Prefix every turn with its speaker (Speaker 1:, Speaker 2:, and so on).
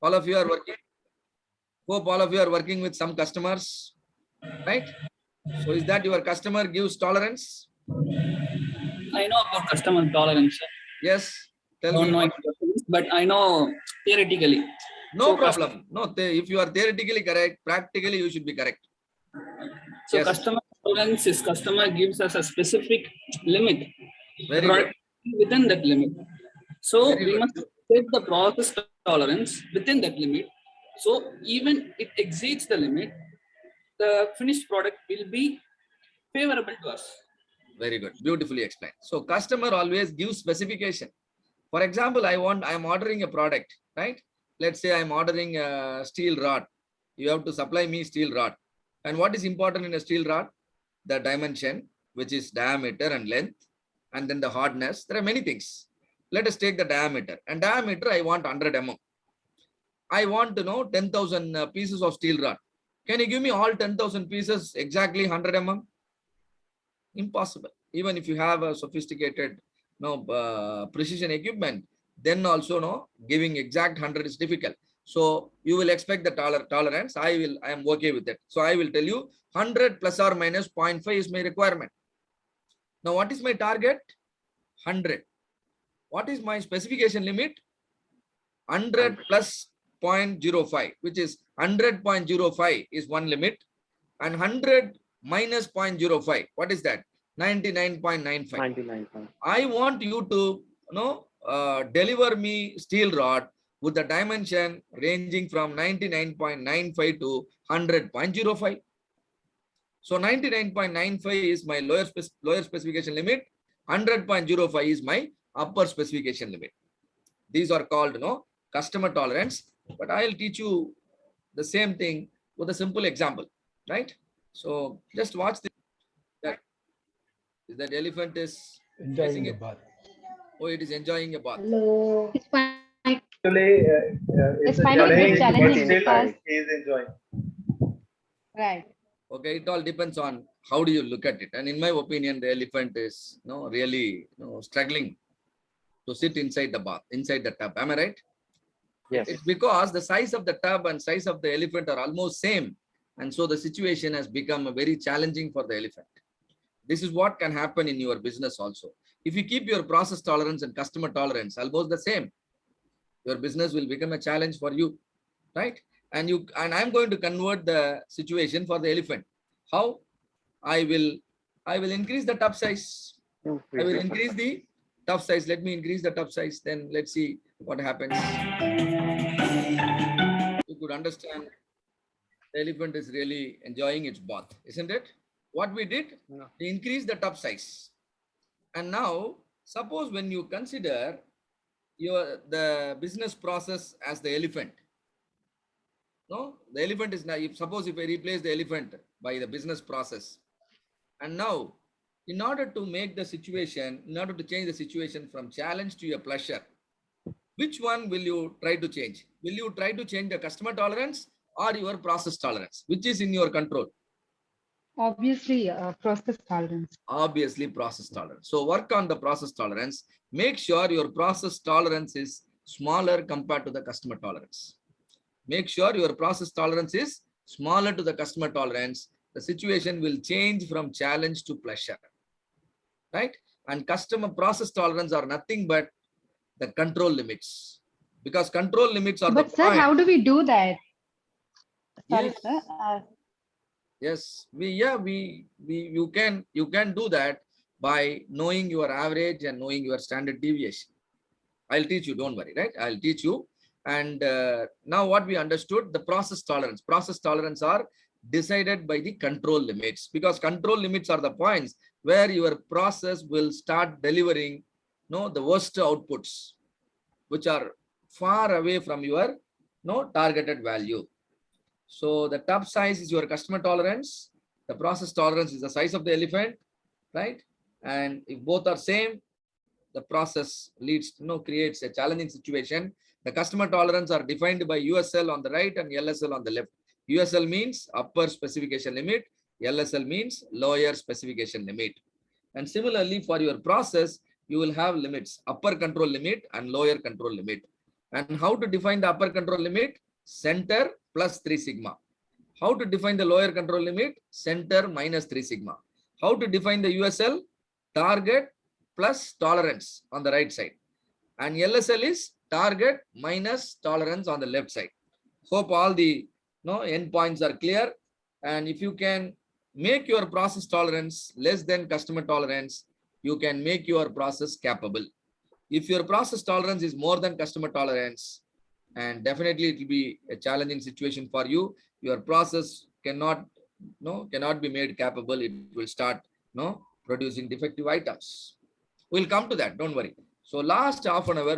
Speaker 1: All of you are working. Hope all of you are working with some customers, right? So is that your customer gives tolerance?
Speaker 2: I know about customer tolerance.
Speaker 1: Yes. Tell
Speaker 2: Don't
Speaker 1: me.
Speaker 2: know it, but I know theoretically.
Speaker 1: No
Speaker 2: So
Speaker 1: problem. No, if you are theoretically correct, practically you should be correct.
Speaker 2: So
Speaker 1: Yes.
Speaker 2: customer tolerance is customer gives us a specific limit. The
Speaker 1: Very good.
Speaker 2: product within that limit. So
Speaker 1: Very
Speaker 2: we
Speaker 1: good.
Speaker 2: must set the process tolerance within that limit. So even it exceeds the limit, the finished product will be favorable to us.
Speaker 1: Very good. Beautifully explained. So customer always gives specification. For example, I am ordering a product, right? Let's say I'm ordering a steel rod. You have to supply me steel rod. And what is important in a steel rod? The dimension, which is diameter and length, and then the hardness. There are many things. Let us take the diameter. And diameter, I want 100 mm. I want to know 10,000 pieces of steel rod. Can you give me all 10,000 pieces exactly 100 mm? Impossible. Even if you have a sophisticated precision equipment, then also giving exact 100 is difficult. So you will expect the tolerance. I am okay with it. So I will tell you 100 plus or minus 0.5 is my requirement. Now what is my target? 100. What is my specification limit? 100 plus 0.05, which is 100.05 is one limit, and 100 minus 0.05. What is that? 99.95.
Speaker 3: 99.
Speaker 1: I want you to deliver me steel rod with the dimension ranging from 99.95 to 100.05. So 99.95 is my lower specification limit. 100.05 is my upper specification limit. These are called customer tolerance. But I'll teach you the same thing with a simple example, right? So just watch this. That elephant is
Speaker 4: Enjoying the bath.
Speaker 1: Oh, it is enjoying a bath.
Speaker 5: Hello.
Speaker 6: It's fine.
Speaker 5: Actually,
Speaker 6: It's
Speaker 5: a
Speaker 6: finding it very
Speaker 5: challenging, but
Speaker 6: challenging
Speaker 5: still
Speaker 6: because
Speaker 5: he is enjoying.
Speaker 6: right.
Speaker 1: Okay, it all depends on how do you look at it. And in my opinion, the elephant is really struggling to sit inside the bath, inside the tub. Am I right?
Speaker 3: Yes.
Speaker 1: It's because the size of the tub and size of the elephant are almost same. And so the situation has become very challenging for the elephant. This is what can happen in your business also. If you keep your process tolerance and customer tolerance almost the same, your business will become a challenge for you, right? And I'm going to convert the situation for the elephant. How? I will increase the tub size. I will increase the tub size. Let me increase the tub size. Then let's see what happens. You could understand the elephant is really enjoying its bath, isn't it? What we did, we increased the tub size. And now, suppose when you consider the business process as the elephant. No, the elephant is now, suppose if I replace the elephant by the business process. And now, in order to make the situation, in order to change the situation from challenge to a pleasure, which one will you try to change? Will you try to change the customer tolerance or your process tolerance? Which is in your control?
Speaker 6: Obviously, process tolerance.
Speaker 1: Obviously, process tolerance. So work on the process tolerance. Make sure your process tolerance is smaller compared to the customer tolerance. Make sure your process tolerance is smaller to the customer tolerance. The situation will change from challenge to pleasure, right? And customer process tolerance are nothing but the control limits, because control limits are
Speaker 6: But
Speaker 1: the
Speaker 6: sir,
Speaker 1: point.
Speaker 6: how do we do that? Sorry,
Speaker 1: Yes.
Speaker 6: sir.
Speaker 1: Yes, you can do that by knowing your average and knowing your standard deviation. I'll teach you, don't worry, right? I'll teach you. And now what we understood, the process tolerance are decided by the control limits, because control limits are the points where your process will start delivering the worst outputs, which are far away from your targeted value. So the tub size is your customer tolerance. The process tolerance is the size of the elephant, right? And if both are same, the process creates a challenging situation. The customer tolerance are defined by USL on the right and LSL on the left. USL means upper specification limit. LSL means lower specification limit. And similarly, for your process, you will have limits, upper control limit and lower control limit. And how to define the upper control limit? Center plus 3 sigma. How to define the lower control limit? Center minus 3 sigma. How to define the USL? Target plus tolerance on the right side. And LSL is target minus tolerance on the left side. Hope all the endpoints are clear. And if you can make your process tolerance less than customer tolerance, you can make your process capable. If your process tolerance is more than customer tolerance, and definitely it will be a challenging situation for you, your process cannot be made capable. It will start producing defective items. We'll come to that, don't worry. So last half an hour